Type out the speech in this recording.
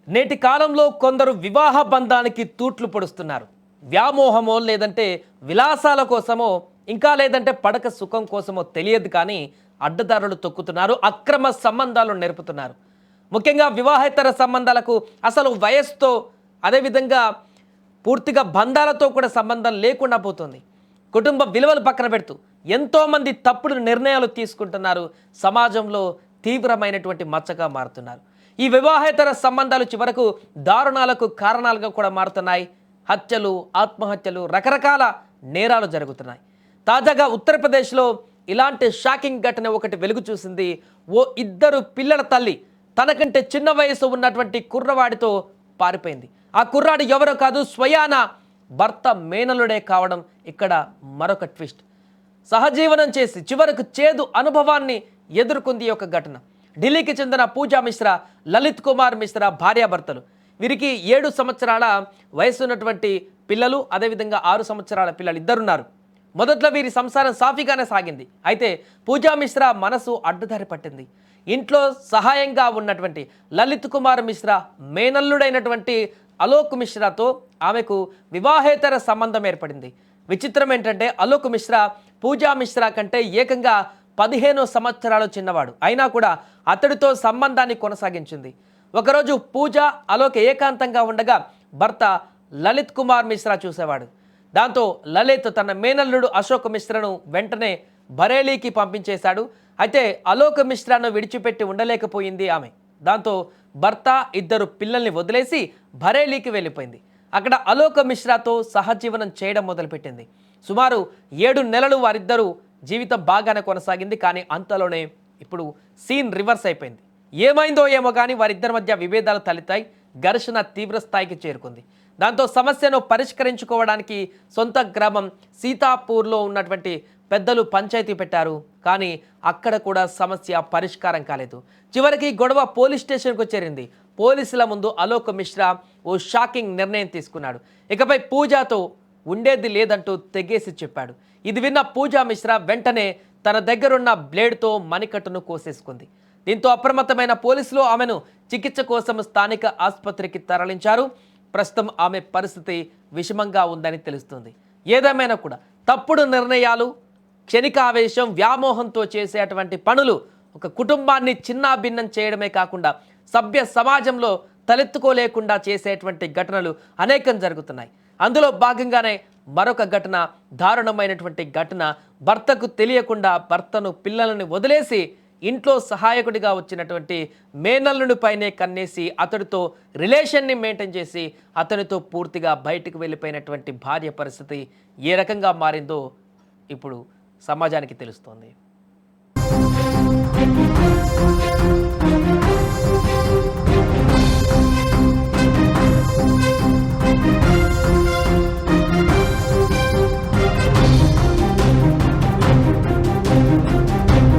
నేటి కాలంలో కొందరు వివాహ బంధానికి తూట్లు పొడుస్తున్నారు. వ్యామోహమో లేదంటే విలాసాల కోసమో ఇంకా లేదంటే పడక సుఖం కోసమో తెలియదు కానీ అడ్డదారులు తొక్కుతున్నారు, అక్రమ సంబంధాలు నెరుపుతున్నారు. ముఖ్యంగా వివాహేతర సంబంధాలకు అసలు వయస్సుతో అదేవిధంగా పూర్తిగా బంధాలతో కూడా సంబంధం లేకుండా పోతుంది. కుటుంబ విలువలు పక్కన పెడుతూ ఎంతోమంది తప్పుడు నిర్ణయాలు తీసుకుంటున్నారు, సమాజంలో తీవ్రమైనటువంటి మచ్చగా మారుతున్నారు. ఈ వివాహేతర సంబంధాలు చివరకు దారుణాలకు కారణాలుగా కూడా మారుతున్నాయి. హత్యలు, ఆత్మహత్యలు, రకరకాల నేరాలు జరుగుతున్నాయి. తాజాగా ఉత్తరప్రదేశ్లో ఇలాంటి షాకింగ్ ఘటన ఒకటి వెలుగు చూసింది. ఓ ఇద్దరు పిల్లల తల్లి తనకంటే చిన్న వయసు ఉన్నటువంటి కుర్రవాడితో పారిపోయింది. ఆ కుర్రాడు ఎవరో కాదు, స్వయాన భర్త మేనలుడే కావడం ఇక్కడ మరొక ట్విస్ట్. సహజీవనం చేసి చివరకు చేదు అనుభవాన్ని ఎదుర్కొంది ఒక ఘటన. ఢిల్లీకి చెందిన పూజా మిశ్రా, లలిత్ కుమార్ మిశ్రా భార్యాభర్తలు. వీరికి 7 సంవత్సరాల వయసు ఉన్నటువంటి పిల్లలు, అదేవిధంగా 6 సంవత్సరాల పిల్లలు ఇద్దరున్నారు. మొదట్లో వీరి సంసారం సాఫీగానే సాగింది. అయితే పూజా మిశ్రా మనసు అడ్డుదారి పట్టింది. ఇంట్లో సహాయంగా ఉన్నటువంటి లలిత్ కుమార్ మిశ్రా మేనల్లుడైనటువంటి అలోక్ మిశ్రాతో ఆమెకు వివాహేతర సంబంధం ఏర్పడింది. విచిత్రం ఏంటంటే అలోక్ మిశ్రా పూజా మిశ్రా కంటే ఏకంగా 15 సంవత్సరాలు చిన్నవాడు. అయినా కూడా అతడితో సంబంధాన్ని కొనసాగించింది. ఒకరోజు పూజ, అలోక్ ఏకాంతంగా ఉండగా భర్త లలిత్ కుమార్ మిశ్రా చూసేవాడు. దాంతో లలిత్ తన మేనల్లుడు అశోక్ మిశ్రాను వెంటనే బరేలీకి పంపించేశాడు. అయితే అలోక్ మిశ్రాను విడిచిపెట్టి ఉండలేకపోయింది ఆమె. దాంతో భర్త, 2 పిల్లల్ని వదిలేసి బరేలీకి వెళ్ళిపోయింది. అక్కడ అలోక్ మిశ్రాతో సహజీవనం చేయడం మొదలుపెట్టింది. సుమారు 7 నెలలు వారిద్దరూ జీవితం బాగానే కొనసాగింది. కానీ అంతలోనే ఇప్పుడు సీన్ రివర్స్ అయిపోయింది. ఏమైందో ఏమో కానీ వారిద్దరి మధ్య విభేదాలు తలెత్తాయి. ఘర్షణ తీవ్ర స్థాయికి చేరుకుంది. దాంతో సమస్యను పరిష్కరించుకోవడానికి సొంత గ్రామం సీతాపూర్లో ఉన్నటువంటి పెద్దలు పంచాయతీ పెట్టారు. కానీ అక్కడ కూడా సమస్య పరిష్కారం కాలేదు. చివరికి గొడవ పోలీస్ స్టేషన్కు చేరింది. పోలీసుల ముందు అలోక్ మిశ్రా ఓ షాకింగ్ నిర్ణయం తీసుకున్నాడు. ఇకపై పూజాతో ఉండేది లేదంటూ తెగేసి చెప్పాడు. ఇది విన్న పూజా మిశ్రా వెంటనే తన దగ్గరున్న బ్లేడ్తో మణికట్టును కోసేసుకుంది. దీంతో అప్రమత్తమైన పోలీసులు ఆమెను చికిత్స కోసం స్థానిక ఆసుపత్రికి తరలించారు. ప్రస్తుతం ఆమె పరిస్థితి విషమంగా ఉందని తెలుస్తుంది. ఏదేమైనా కూడా తప్పుడు నిర్ణయాలు, క్షణికావేశం, వ్యామోహంతో చేసేటువంటి పనులు ఒక కుటుంబాన్ని చిన్నాభిన్నం చేయడమే కాకుండా సభ్య సమాజంలో తలెత్తుకోలేకుండా చేసేటువంటి ఘటనలు అనేకం జరుగుతున్నాయి. అందులో భాగంగానే మరొక ఘటన, దారుణమైనటువంటి ఘటన. భర్తకు తెలియకుండా భర్తను, పిల్లలను వదిలేసి ఇంట్లో సహాయకుడిగా వచ్చినటువంటి మేనల్లుని పైనే కన్నేసి అతడితో రిలేషన్ని మెయింటైన్ చేసి అతనితో పూర్తిగా బయటకు వెళ్ళిపోయినటువంటి భార్య పరిస్థితి ఏ రకంగా మారిందో ఇప్పుడు సమాజానికి తెలుస్తోంది.